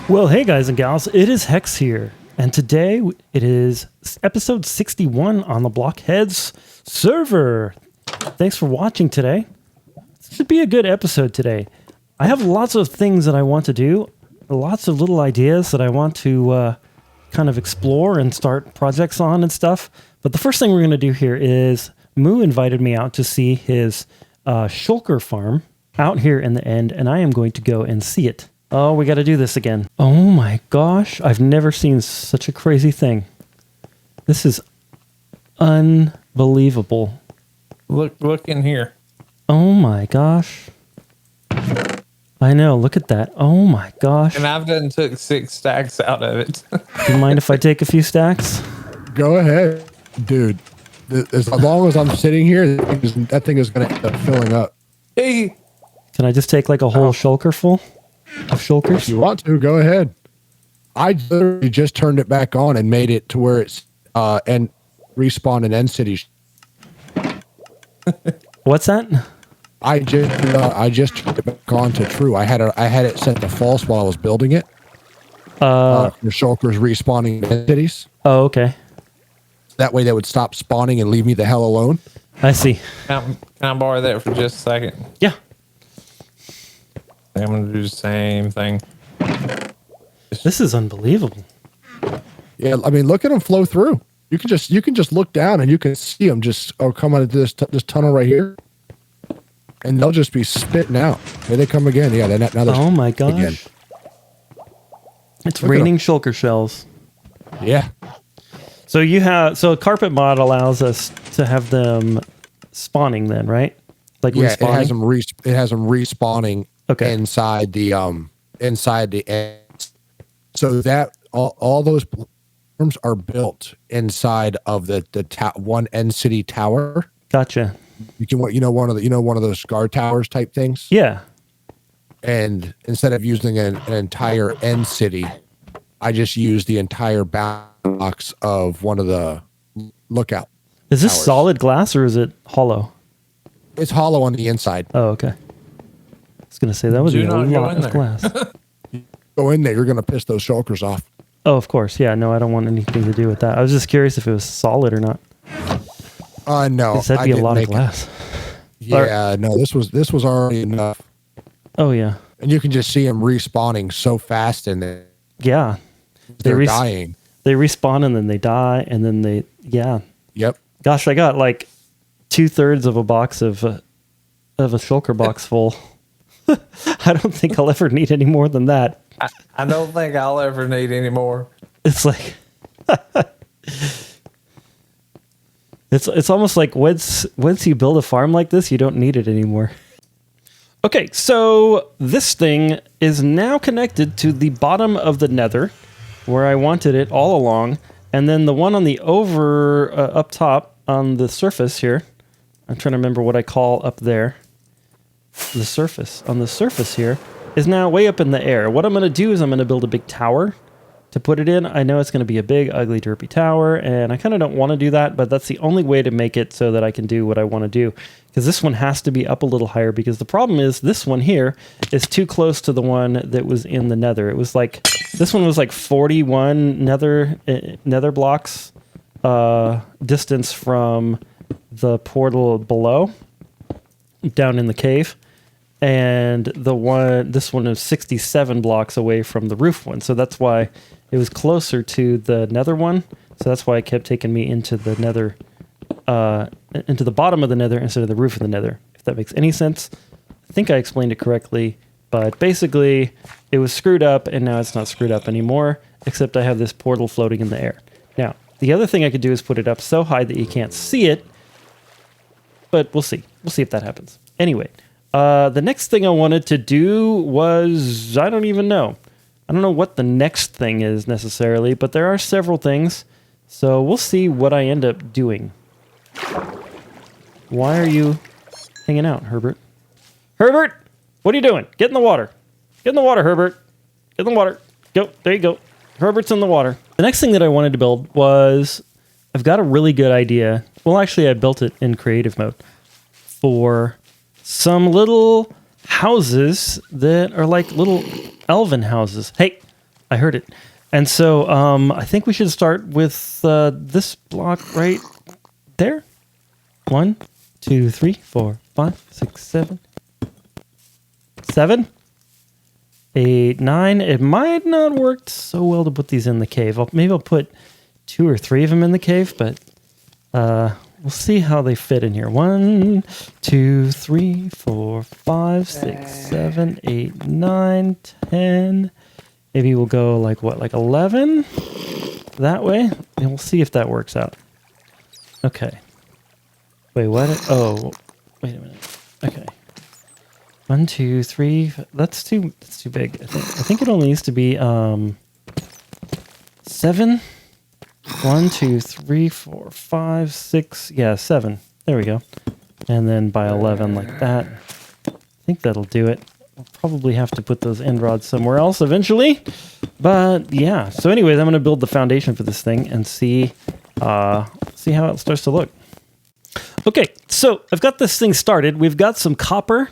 Well, hey guys and gals, it is Hex here, and today it is episode 61 on the Blockheadz server. Thanks for watching today. This should be a good episode today. I have lots of things that I want to do, lots of little ideas that I want to kind of explore and start projects on and stuff. But the first thing we're going to do here is Moo invited me out to see his shulker farm out here in the end, and I am going to go and see it. Oh, we got to do this again. Oh my gosh. I've never seen such a crazy thing. This is unbelievable. Look in here. Oh my gosh. I know. Look at that. Oh my gosh. And I've done took 6 stacks out of it. Do you mind if I take a few stacks? Go ahead, dude. As long as I'm sitting here, that thing is going to end up filling up. Hey. Can I just take like a whole shulker full of shulkers? If you want to, go ahead. I literally just turned it back on and made it to where it's and respawn in end cities. What's that? I just turned it back on to true. I had it set to false while I was building it. The shulkers respawning in end cities. Oh, okay. That way they would stop spawning and leave me the hell alone. I see. Can I borrow that for just a second? Yeah. I'm going to do the same thing. This is unbelievable. Yeah, I mean, look at them flow through. You can just look down and you can see them just come out of this tunnel right here, and they'll just be spitting out. Here they come again. Yeah, now they're Oh my gosh. again. It's raining shulker shells. Yeah. So carpet mod allows us to have them spawning then, right? Like Yeah, respawning? it has them respawning inside the ends. So that all those platforms are built inside of the one end city tower. Gotcha. You can one of those guard towers type things. Yeah. And instead of using an entire end city, I just use the entire box of one of the lookout. Is this towers. solid glass or is it hollow? It's hollow on the inside. Oh, okay. I was going to say that would be a lot of there. glass. Go in there, you're going to piss those shulkers off. Oh, of course. Yeah, no, I don't want anything to do with that. I was just curious if it was solid or not. No. That'd be a lot of glass. Yeah, no, this was already enough. Oh, yeah. And you can just see them respawning so fast and Yeah. they're dying. They respawn and then they die and then yeah. Yep. Gosh, I got like 2/3 of a box of a shulker box full. I don't think I'll ever need any more than that. I don't think I'll ever need any more. It's like it's almost like once you build a farm like this, you don't need it anymore. Okay, so this thing is now connected to the bottom of the Nether, where I wanted it all along, and then the one on the up top on the surface here. I'm trying to remember what I call up there. The surface. On the surface here is now way up in the air. What I'm going to do is I'm going to build a big tower to put it in. I know it's going to be a big, ugly, derpy tower, and I kind of don't want to do that, but that's the only way to make it so that I can do what I want to do. Because this one has to be up a little higher, because the problem is this one here is too close to the one that was in the Nether. It was like, this one was like 41 Nether blocks distance from the portal below, down in the cave. And this one is 67 blocks away from the roof one. So that's why it was closer to the Nether one. So that's why it kept taking me into the Nether, into the bottom of the Nether instead of the roof of the Nether. If that makes any sense. I think I explained it correctly, but basically it was screwed up and now it's not screwed up anymore, except I have this portal floating in the air. Now, the other thing I could do is put it up so high that you can't see it, but we'll see. We'll see if that happens. Anyway. The next thing I wanted to do was, I don't even know. I don't know what the next thing is necessarily, but there are several things. So we'll see what I end up doing. Why are you hanging out, Herbert? Herbert, what are you doing? Get in the water. Get in the water, Herbert. Get in the water. Go. There you go. Herbert's in the water. The next thing that I wanted to build was, I've got a really good idea. Well, actually, I built it in creative mode for some little houses that are like little elven houses. Hey, I heard it. And so I think we should start with this block right there. 1, 2, 3, 4, 5, 6, 7. 7, 8, 9. It might not work so well to put these in the cave. Maybe I'll put 2 or 3 of them in the cave, but we'll see how they fit in here. 1, 2, 3, 4, 5, 6, 7, 8, 9, 10. Maybe we'll go like 11 that way, and we'll see if that works out. Okay. Wait, what? Oh, wait a minute. Okay. 1, 2, 3. That's too big. I think it only needs to be 7. 1, 2, 3, 4, 5, 6. Yeah, 7. There we go. And then by 11 like that. I think that'll do it. I'll probably have to put those end rods somewhere else eventually. But yeah. So anyways, I'm going to build the foundation for this thing and see how it starts to look. Okay, so I've got this thing started. We've got some copper.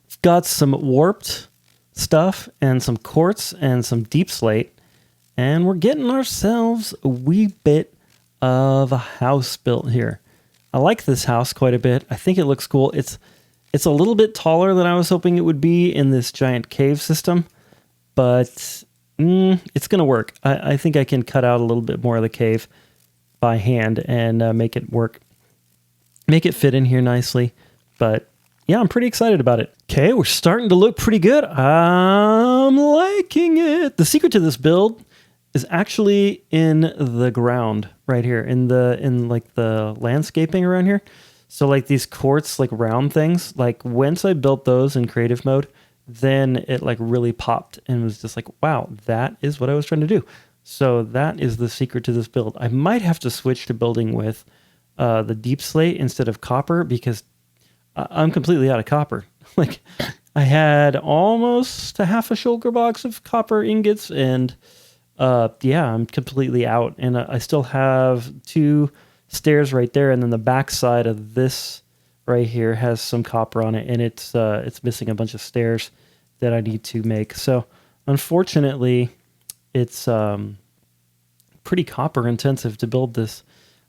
We've got some warped stuff and some quartz and some deep slate. And we're getting ourselves a wee bit of a house built here. I like this house quite a bit. I think it looks cool. It's a little bit taller than I was hoping it would be in this giant cave system, but it's going to work. I think I can cut out a little bit more of the cave by hand and make it work. Make it fit in here nicely. But yeah, I'm pretty excited about it. Okay, we're starting to look pretty good. I'm liking it. The secret to this build is actually in the ground right here, in like the landscaping around here. So like these quartz, like round things, like once I built those in creative mode, then it like really popped and was just like, wow, that is what I was trying to do. So that is the secret to this build. I might have to switch to building with the deep slate instead of copper because I'm completely out of copper. Like I had almost a half a shulker box of copper ingots and yeah, I'm completely out. And I still have 2 stairs right there, and then the back side of this right here has some copper on it, and it's missing a bunch of stairs that I need to make. So unfortunately, it's pretty copper intensive to build this.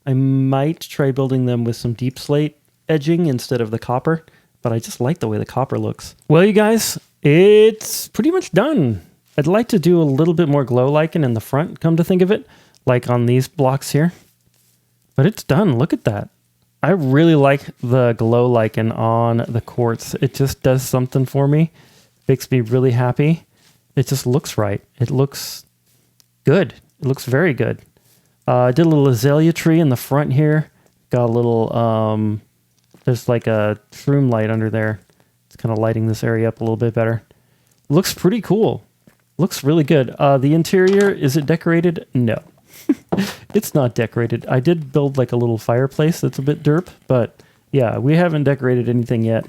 I might try building them with some deep slate edging instead of the copper, but I just like the way the copper looks. Well, you guys, it's pretty much done. I'd like to do a little bit more glow lichen in the front, come to think of it, like on these blocks here. But it's done. Look at that. I really like the glow lichen on the quartz. It just does something for me. Makes me really happy. It just looks right. It looks good. It looks very good. I did a little azalea tree in the front here. Got a little, there's like a shroom light under there. It's kind of lighting this area up a little bit better. Looks pretty cool. Looks really good. The interior, is it decorated? No. It's not decorated. I did build like a little fireplace that's a bit derp, but yeah, we haven't decorated anything yet.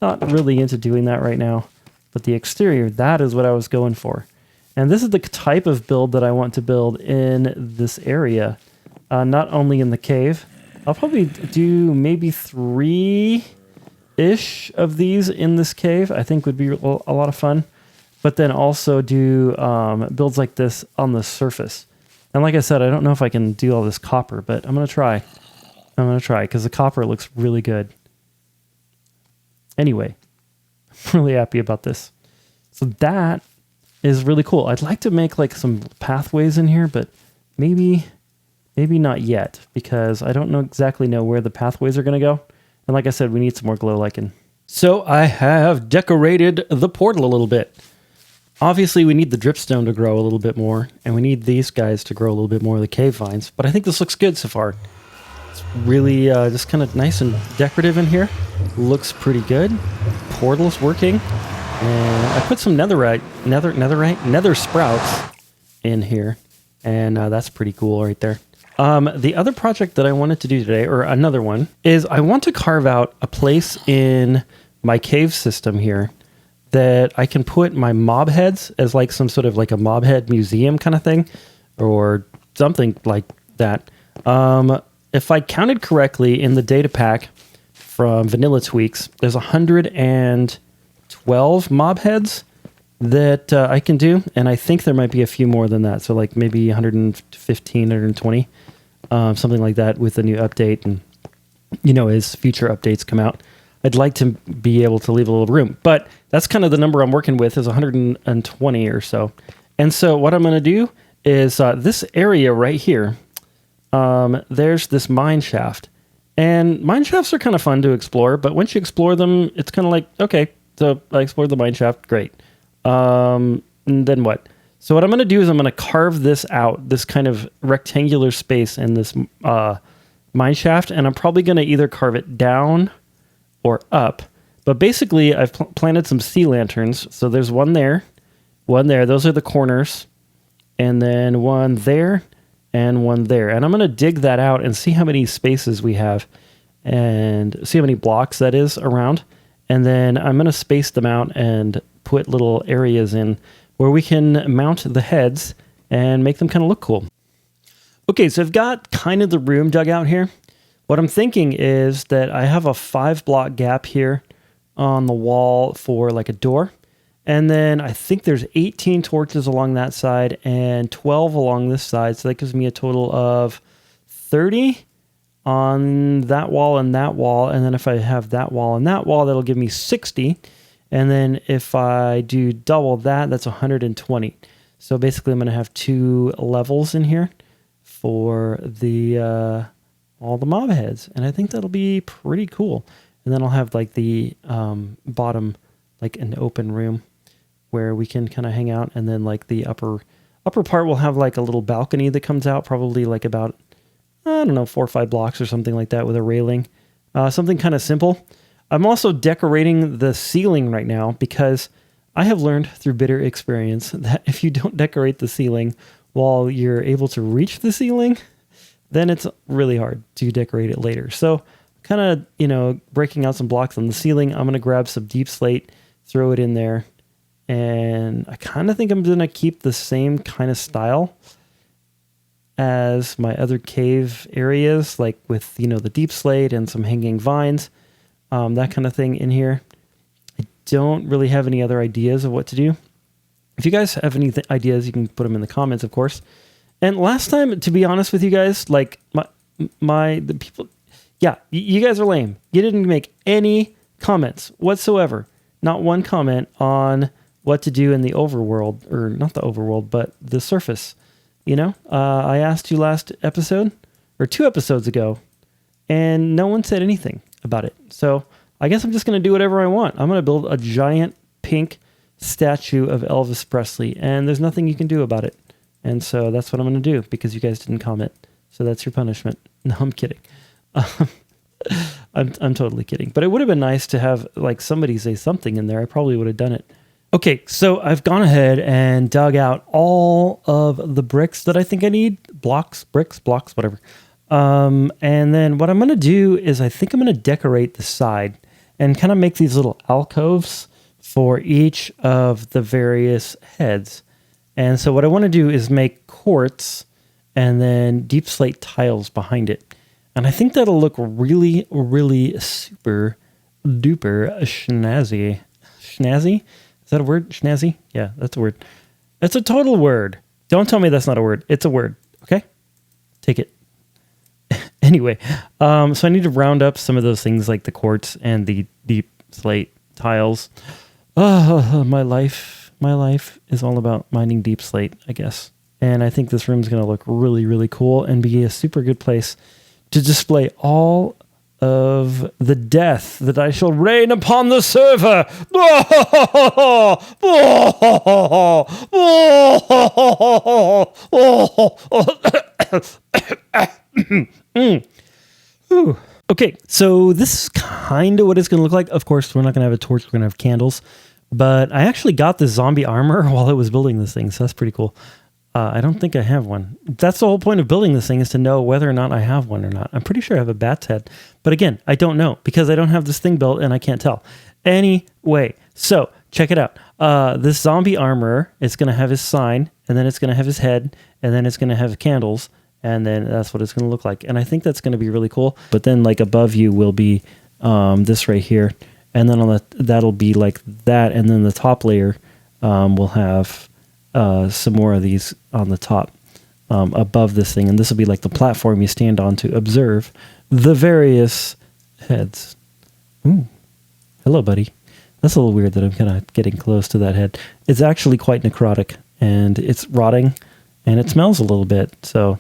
Not really into doing that right now. But the exterior, that is what I was going for. And this is the type of build that I want to build in this area. Not only in the cave. I'll probably do maybe 3-ish of these in this cave. I think would be a lot of fun. But then also do builds like this on the surface. And like I said, I don't know if I can do all this copper, but I'm going to try. I'm going to try because the copper looks really good. Anyway, I'm really happy about this. So that is really cool. I'd like to make like some pathways in here, but maybe not yet because I don't exactly know where the pathways are going to go. And like I said, we need some more glow lichen. So I have decorated the portal a little bit. Obviously, we need the dripstone to grow a little bit more, and we need these guys to grow a little bit more of the cave vines, but I think this looks good so far. It's really just kind of nice and decorative in here. Looks pretty good. Portal's working. And I put some nether sprouts in here, and that's pretty cool right there. The other project that I wanted to do today, or another one, is I want to carve out a place in my cave system here that I can put my mob heads as like some sort of like a mob head museum kind of thing or something like that. If I counted correctly in the data pack from Vanilla Tweaks, there's 112 mob heads that I can do, and I think there might be a few more than that. So like maybe 115, 120, something like that with the new update, and as future updates come out, I'd like to be able to leave a little room. But that's kind of the number I'm working with, is 120 or so. And so what I'm going to do is this area right here, there's this mine shaft. And mine shafts are kind of fun to explore, but once you explore them, it's kind of like, okay, so I explored the mine shaft, great. And then what? So what I'm going to do is I'm going to carve this out, this kind of rectangular space in this mine shaft, and I'm probably going to either carve it down or up. But basically, I've planted some sea lanterns. So there's one there, those are the corners, and then one there, and one there. And I'm going to dig that out and see how many spaces we have, and see how many blocks that is around. And then I'm going to space them out and put little areas in where we can mount the heads and make them kind of look cool. Okay, so I've got kind of the room dug out here. What I'm thinking is that I have a 5-block gap here on the wall for like a door. And then I think there's 18 torches along that side and 12 along this side. So that gives me a total of 30 on that wall and that wall. And then if I have that wall and that wall, that'll give me 60. And then if I do double that, that's 120. So basically I'm going to have 2 levels in here for the all the mob heads. And I think that'll be pretty cool. And then I'll have like the bottom, like an open room where we can kind of hang out. And then like the upper part will have like a little balcony that comes out, probably like about, I don't know, 4 or 5 blocks or something like that with a railing. Something kind of simple. I'm also decorating the ceiling right now because I have learned through bitter experience that if you don't decorate the ceiling while you're able to reach the ceiling, then it's really hard to decorate it later. So kind of, breaking out some blocks on the ceiling. I'm going to grab some deep slate, throw it in there. And I kind of think I'm going to keep the same kind of style as my other cave areas, like with, the deep slate and some hanging vines. That kind of thing in here. I don't really have any other ideas of what to do. If you guys have any ideas, you can put them in the comments, of course. And last time, to be honest with you guys, like the people, yeah, you guys are lame. You didn't make any comments whatsoever. Not one comment on what to do in the overworld, or not the overworld, but the surface. I asked you last episode or 2 episodes ago, and no one said anything about it. So I guess I'm just going to do whatever I want. I'm going to build a giant pink statue of Elvis Presley, and there's nothing you can do about it. And so that's what I'm going to do because you guys didn't comment. So that's your punishment. No, I'm kidding. I'm totally kidding. But it would have been nice to have like somebody say something in there. I probably would have done it. Okay, so I've gone ahead and dug out all of the bricks that I think I need. Blocks, whatever. And then what I'm going to do is I think I'm going to decorate the side and kind of make these little alcoves for each of the various heads. And so what I want to do is make quartz and then deep slate tiles behind it. And I think that'll look really, really super duper snazzy. Snazzy? Is that a word? Snazzy? Yeah, that's a word. It's a total word. Don't tell me that's not a word. It's a word. Okay? Take it. Anyway, so I need to round up some of those things like the quartz and the deep slate tiles. Oh, my life is all about mining deep slate, I guess. And I think this room is going to look really, really cool and be a super good place to display all of the death that I shall rain upon the server. Okay, so this is kind of what it's going to look like. Of course, we're not going to have a torch. We're going to have candles. But I actually got the zombie armor while I was building this thing, so that's pretty cool. I don't think I have one. That's the whole point of building this thing, is to know whether or not I have one or not. I'm pretty sure I have a bat's head. But again, I don't know because I don't have this thing built and I can't tell. Anyway, so check it out. This zombie armor, it's going to have his sign, and then it's going to have his head, and then it's going to have candles, and then that's what it's going to look like. And I think that's going to be really cool. But then like above you will be this right here. And then on that'll be like that. And then the top layer we'll have some more of these on the top above this thing. And this will be like the platform you stand on to observe the various heads. Ooh. Hello, buddy. That's a little weird that I'm kind of getting close to that head. It's actually quite necrotic, and it's rotting, and it smells a little bit. So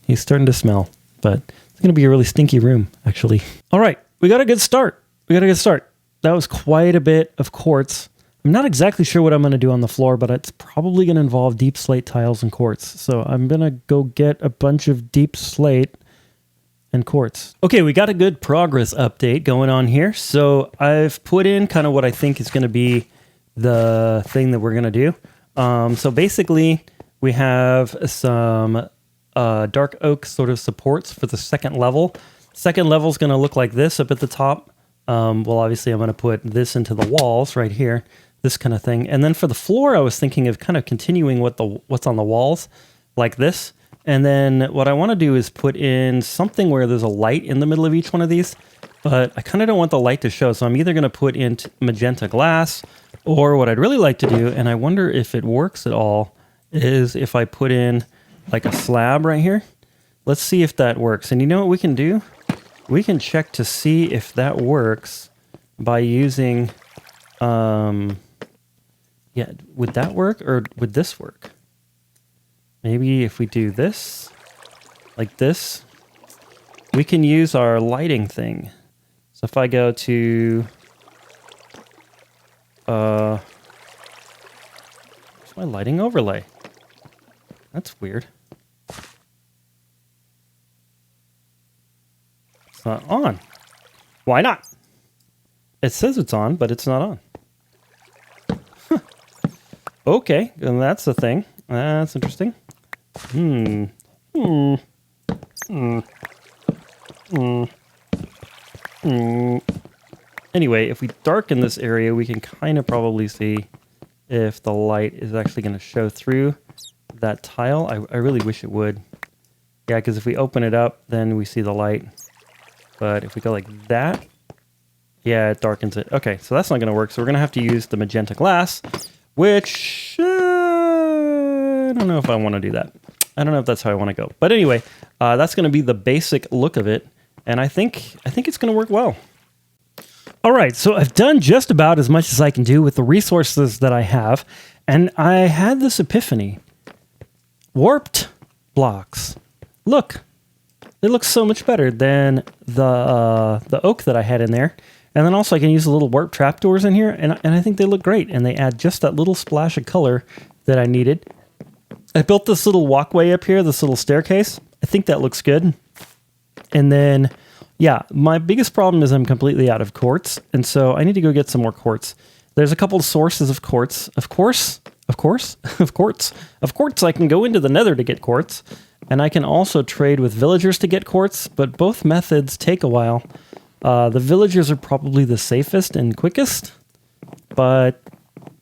he's starting to smell, but it's going to be a really stinky room, actually. All right, we got a good start. That was quite a bit of quartz. I'm not exactly sure what I'm going to do on the floor, but it's probably going to involve deep slate tiles and quartz. So I'm going to go get a bunch of deep slate and quartz. Okay, we got a good progress update going on here. So I've put in kind of what I think is going to be the thing that we're going to do. So basically, we have some dark oak sort of supports for the second level. Second level is going to look like this up at the top. Well, obviously, I'm going to put this into the walls right here, this kind of thing. And then for the floor, I was thinking of kind of continuing what's on the walls like this. And then what I want to do is put in something where there's a light in the middle of each one of these, but I kind of don't want the light to show. So I'm either going to put in magenta glass, or what I'd really like to do, and I wonder if it works at all, is if I put in like a slab right here. Let's see if that works. And you know what we can do? We can check to see if that works by using, yeah, would that work or would this work? Maybe if we do this, like this, we can use our lighting thing. So if I go to, where's my lighting overlay? That's weird. It's not on. Why not? It says it's on, but it's not on. Huh. Okay, and that's the thing. That's interesting. Anyway, if we darken this area, we can kind of probably see if the light is actually going to show through that tile. I really wish it would. Yeah, because if we open it up, then we see the light. But if we go like that, yeah, it darkens it. Okay, so that's not going to work. So we're going to have to use the magenta glass, which I don't know if I want to do that. I don't know if that's how I want to go. But anyway, that's going to be the basic look of it. And I think it's going to work well. All right, so I've done just about as much as I can do with the resources that I have. And I had this epiphany. Warped blocks. Look, it looks so much better than the oak that I had in there. And then also I can use the little warp trapdoors in here. And I think they look great. And they add just that little splash of color that I needed. I built this little walkway up here, this little staircase. I think that looks good. And then, yeah, my biggest problem is I'm completely out of quartz. And so I need to go get some more quartz. There's a couple of sources of quartz. Of course, I can go into the Nether to get quartz. And I can also trade with villagers to get quartz. But both methods take a while. The villagers are probably the safest and quickest. But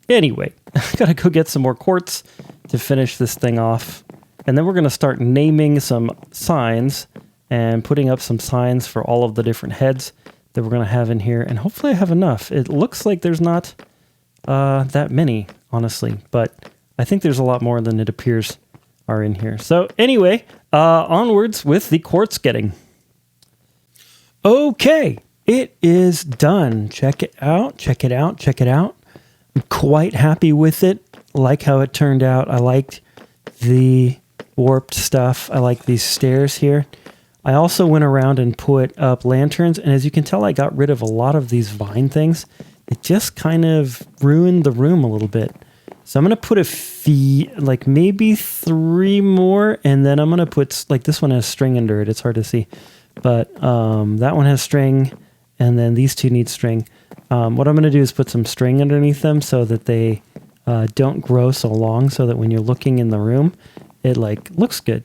anyway, I gotta go get some more quartz to finish this thing off. And then we're going to start naming some signs and putting up some signs for all of the different heads that we're going to have in here. And hopefully I have enough. It looks like there's not that many, honestly, but I think there's a lot more than it appears are in here. So anyway, onwards with the quartz getting. Okay, it is done. Check it out. I'm quite happy with it. Like how it turned out. I liked the warped stuff. I like these stairs here. I also went around and put up lanterns, and as you can tell, I got rid of a lot of these vine things. It just kind of ruined the room a little bit. So I'm going to put like maybe 3 more, and then I'm going to put, like this one has string under it. It's hard to see, but that one has string, and then these 2 need string. What I'm going to do is put some string underneath them so that they don't grow so long, so that when you're looking in the room, it like looks good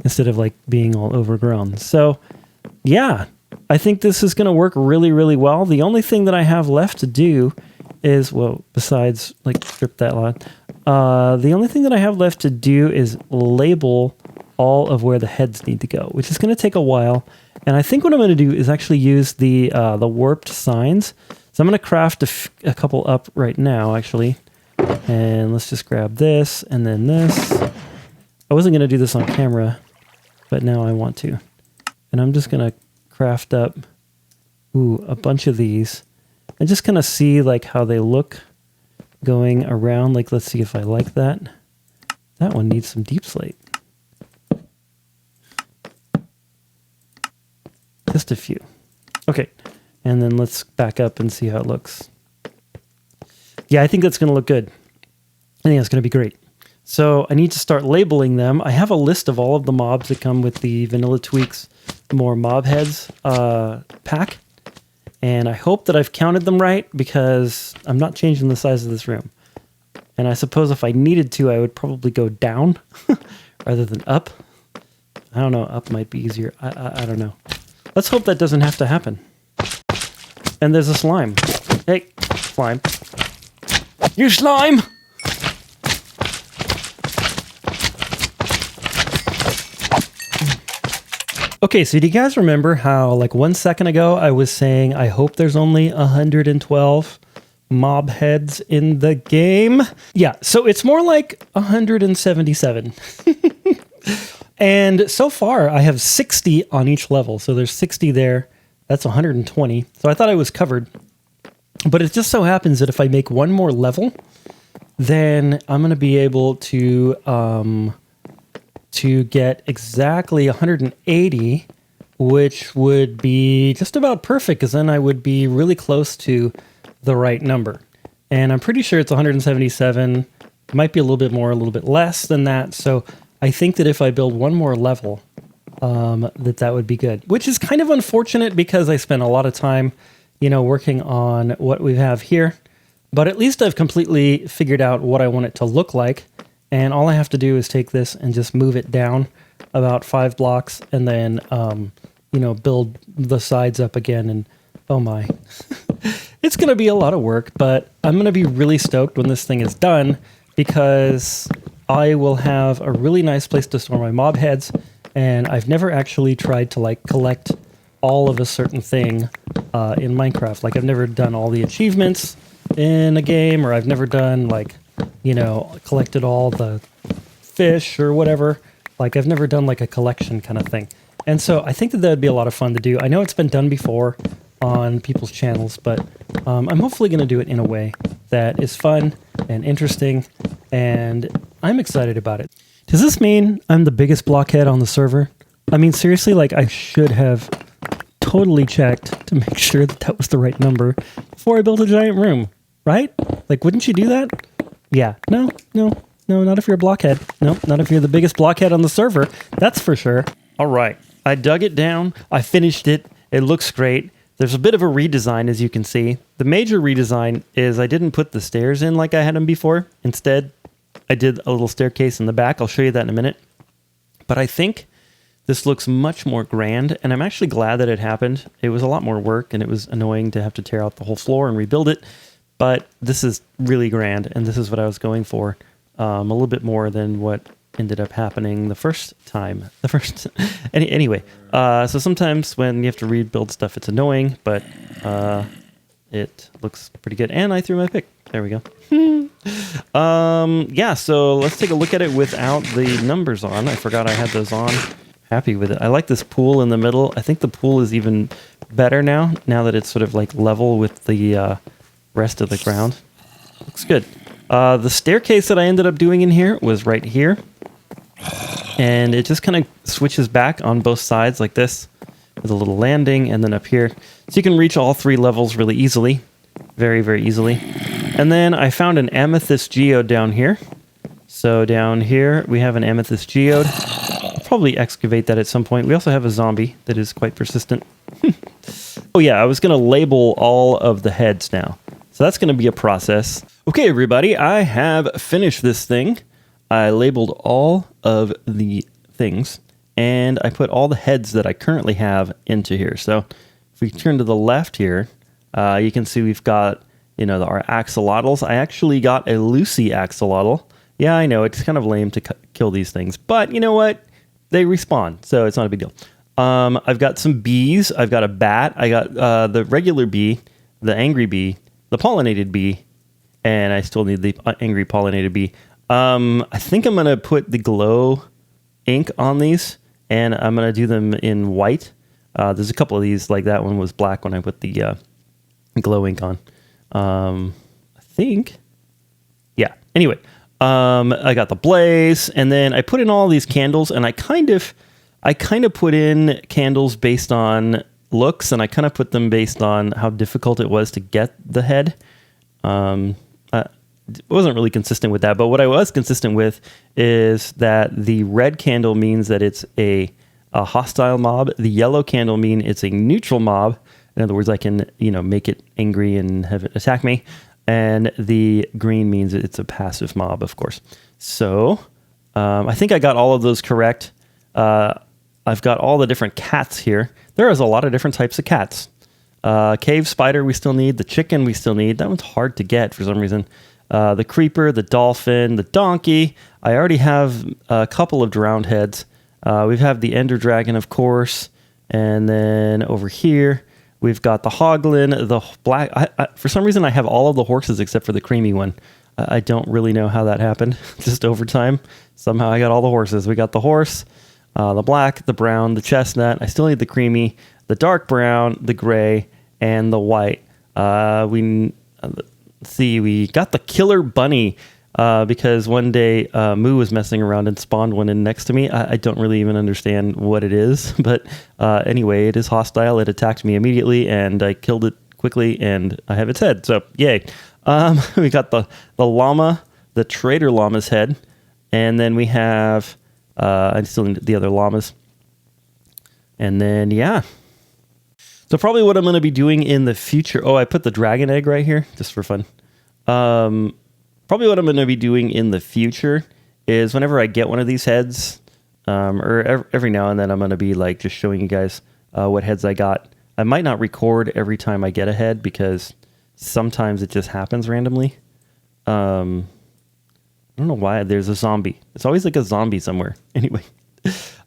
instead of like being all overgrown. So yeah, I think this is going to work really, really well. The only thing that I have left to do is, well, besides like strip that lot, the only thing that I have left to do is label all of where the heads need to go, which is going to take a while. And I think what I'm going to do is actually use the warped signs. So I'm going to craft a couple up right now, actually. And let's just grab this and then this. I wasn't going to do this on camera, but now I want to. And I'm just going to craft up a bunch of these and just kind of see like how they look going around. Like, let's see if I like that. That one needs some deep slate. Just a few. Okay. And then let's back up and see how it looks. Yeah, I think that's going to look good. I think that's going to be great. So I need to start labeling them. I have a list of all of the mobs that come with the Vanilla Tweaks More Mob Heads pack. And I hope that I've counted them right because I'm not changing the size of this room. And I suppose if I needed to, I would probably go down rather than up. I don't know. Up might be easier. I don't know. Let's hope that doesn't have to happen. And there's a slime. Hey, slime. You slime! Okay, so do you guys remember how like 1 second ago I was saying I hope there's only 112 mob heads in the game? Yeah, so it's more like 177. And so far I have 60 on each level. So there's 60 there. That's 120. So I thought I was covered. But it just so happens that if I make one more level, then I'm going to be able to get exactly 180, which would be just about perfect, because then I would be really close to the right number. And I'm pretty sure it's 177. It might be a little bit more, a little bit less than that. So I think that if I build one more level, that would be good. Which is kind of unfortunate because I spent a lot of time, working on what we have here. But at least I've completely figured out what I want it to look like. And all I have to do is take this and just move it down about 5 blocks and then, build the sides up again. And oh my, it's going to be a lot of work, but I'm going to be really stoked when this thing is done because I will have a really nice place to store my mob heads. And I've never actually tried to collect all of a certain thing in Minecraft. Like I've never done all the achievements in a game, or I've never done collected all the fish or whatever. Like I've never done like a collection kind of thing. And so I think that would be a lot of fun to do. I know it's been done before on people's channels, but I'm hopefully going to do it in a way that is fun and interesting, and I'm excited about it. Does this mean I'm the biggest blockhead on the server? I mean, seriously, I should have totally checked to make sure that was the right number before I built a giant room, right? Wouldn't you do that? Yeah. No, not if you're a blockhead. No, not if you're the biggest blockhead on the server. That's for sure. All right. I dug it down. I finished it. It looks great. There's a bit of a redesign, as you can see. The major redesign is I didn't put the stairs in like I had them before. Instead, I did a little staircase in the back. I'll show you that in a minute. But I think this looks much more grand, and I'm actually glad that it happened. It was a lot more work, and it was annoying to have to tear out the whole floor and rebuild it. But this is really grand, and this is what I was going for. A little bit more than what ended up happening the first time. Anyway, so sometimes when you have to rebuild stuff, it's annoying, but it looks pretty good. And I threw my pick. There we go. Yeah, so let's take a look at it without the numbers on. I forgot I had those on. Happy with it. I like this pool in the middle. I think the pool is even better now that it's sort of level with the rest of the ground. Looks good. The staircase that I ended up doing in here was right here. And it just kind of switches back on both sides like this with a little landing and then up here. So you can reach all 3 levels really easily. Very, very easily. And then I found an amethyst geode down here. So down here we have an amethyst geode. I'll probably excavate that at some point. We also have a zombie that is quite persistent. Oh yeah, I was going to label all of the heads now. So that's going to be a process. Okay, everybody, I have finished this thing. I labeled all of the things, and I put all the heads that I currently have into here. So if we turn to the left here, you can see we've got, our axolotls. I actually got a Lucy axolotl. Yeah, I know, it's kind of lame to kill these things, but you know what? They respawn, so it's not a big deal. I've got some bees. I've got a bat. I got the regular bee, the angry bee, the pollinated bee, and I still need the angry pollinated bee. I think I'm going to put the glow ink on these, and I'm going to do them in white. There's a couple of these, like that one was black when I put the glow ink on. I think. Yeah. Anyway, I got the blaze, and then I put in all these candles, and I kind of put in candles based on looks, and I kind of put them based on how difficult it was to get the head. It wasn't really consistent with that, but what I was consistent with is that the red candle means that it's a hostile mob. The yellow candle mean it's a neutral mob. In other words, I can, make it angry and have it attack me. And the green means it's a passive mob, of course. So I think I got all of those correct. I've got all the different cats here. There is a lot of different types of cats. Cave spider we still need. The chicken we still need. That one's hard to get for some reason. The creeper, the dolphin, the donkey. I already have a couple of drowned heads. We have the ender dragon, of course. And then over here, we've got the hoglin, the black. For some reason, I have all of the horses except for the creamy one. I don't really know how that happened. Just over time, somehow I got all the horses. We got the horse, the black, the brown, the chestnut. I still need the creamy, the dark brown, the gray, and the white. We got the killer bunny because one day Moo was messing around and spawned one in next to me. I don't really even understand what it is, but anyway, it is hostile. It attacked me immediately, and I killed it quickly, and I have its head. So yay! We got the llama, the trader llama's head, and then we have I still need the other llamas, and then yeah. So probably what I'm going to be doing in the future... Oh, I put the dragon egg right here, just for fun. Probably what I'm going to be doing in the future is whenever I get one of these heads, or every now and then I'm going to be like just showing you guys what heads I got. I might not record every time I get a head because sometimes it just happens randomly. I don't know why there's a zombie. It's always like a zombie somewhere. Anyway,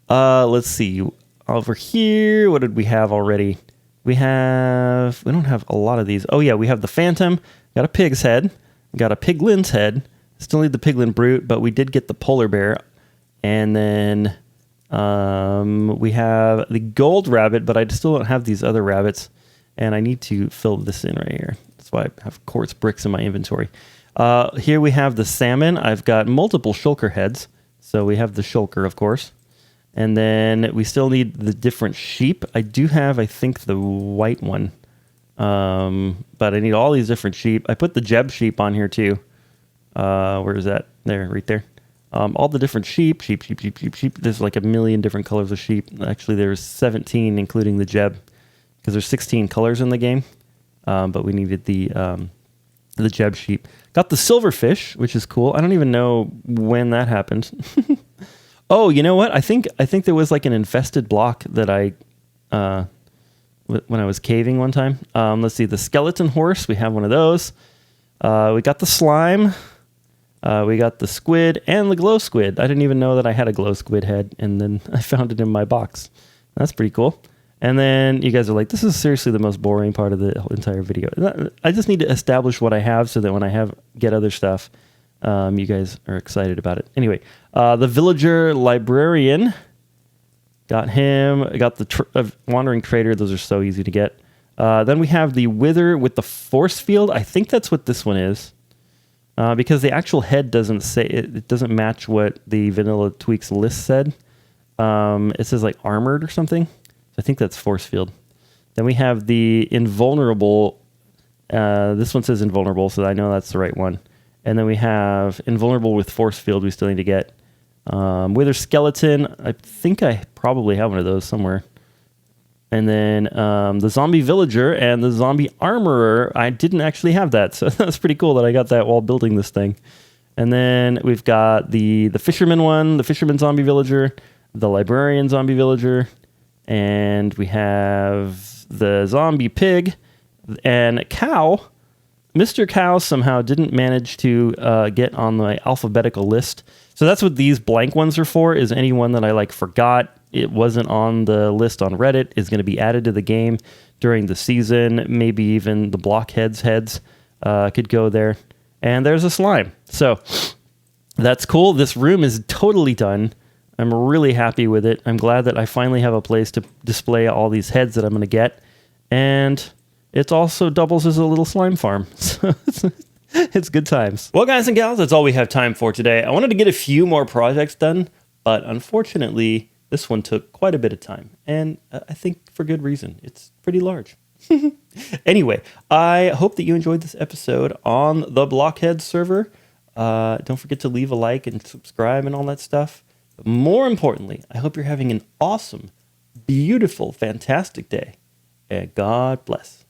let's see. Over here, what did we have already? We don't have a lot of these. Oh yeah, we have the phantom, got a pig's head, got a piglin's head. Still need the piglin brute, but we did get the polar bear. And then we have the gold rabbit, but I still don't have these other rabbits. And I need to fill this in right here. That's why I have quartz bricks in my inventory. Here we have the salmon. I've got multiple shulker heads. So we have the shulker, of course. And then we still need the different sheep. I do have, I think, the white one. But I need all these different sheep. I put the Jeb sheep on here too. Where is that? There, right there. All the different sheep. There's like a million different colors of sheep. Actually, there's 17, including the Jeb, because there's 16 colors in the game. But we needed the Jeb sheep. Got the silverfish, which is cool. I don't even know when that happened. Oh, you know what? I think there was like an infested block that I when I was caving one time. Let's see, the skeleton horse. We have one of those. We got the slime. We got the squid and the glow squid. I didn't even know that I had a glow squid head, and then I found it in my box. That's pretty cool. And then you guys are like, this is seriously the most boring part of the entire video. I just need to establish what I have so that when I get other stuff, you guys are excited about it. Anyway, the villager librarian, got him. I got the wandering trader. Those are so easy to get. Then we have the wither with the force field. I think that's what this one is, because the actual head doesn't say it doesn't match what the Vanilla Tweaks list said. It says like armored or something. So I think that's force field. Then we have the invulnerable. This one says invulnerable, so I know that's the right one. And then we have invulnerable with force field. We still need to get wither skeleton. I think I probably have one of those somewhere. And then the zombie villager and the zombie armorer. I didn't actually have that, so that's pretty cool that I got that while building this thing. And then we've got the fisherman one, the fisherman zombie villager, the librarian zombie villager, and we have the zombie pig and cow. Mr. Cow somehow didn't manage to get on my alphabetical list. So that's what these blank ones are for, is anyone that I forgot it wasn't on the list on Reddit is going to be added to the game during the season. Maybe even the Blockheadz heads could go there. And there's a slime. So that's cool. This room is totally done. I'm really happy with it. I'm glad that I finally have a place to display all these heads that I'm going to get. And it also doubles as a little slime farm. So it's good times. Well, guys and gals, that's all we have time for today. I wanted to get a few more projects done, but unfortunately, this one took quite a bit of time. And I think for good reason. It's pretty large. Anyway, I hope that you enjoyed this episode on the Blockheadz server. Don't forget to leave a like and subscribe and all that stuff. But more importantly, I hope you're having an awesome, beautiful, fantastic day. And God bless.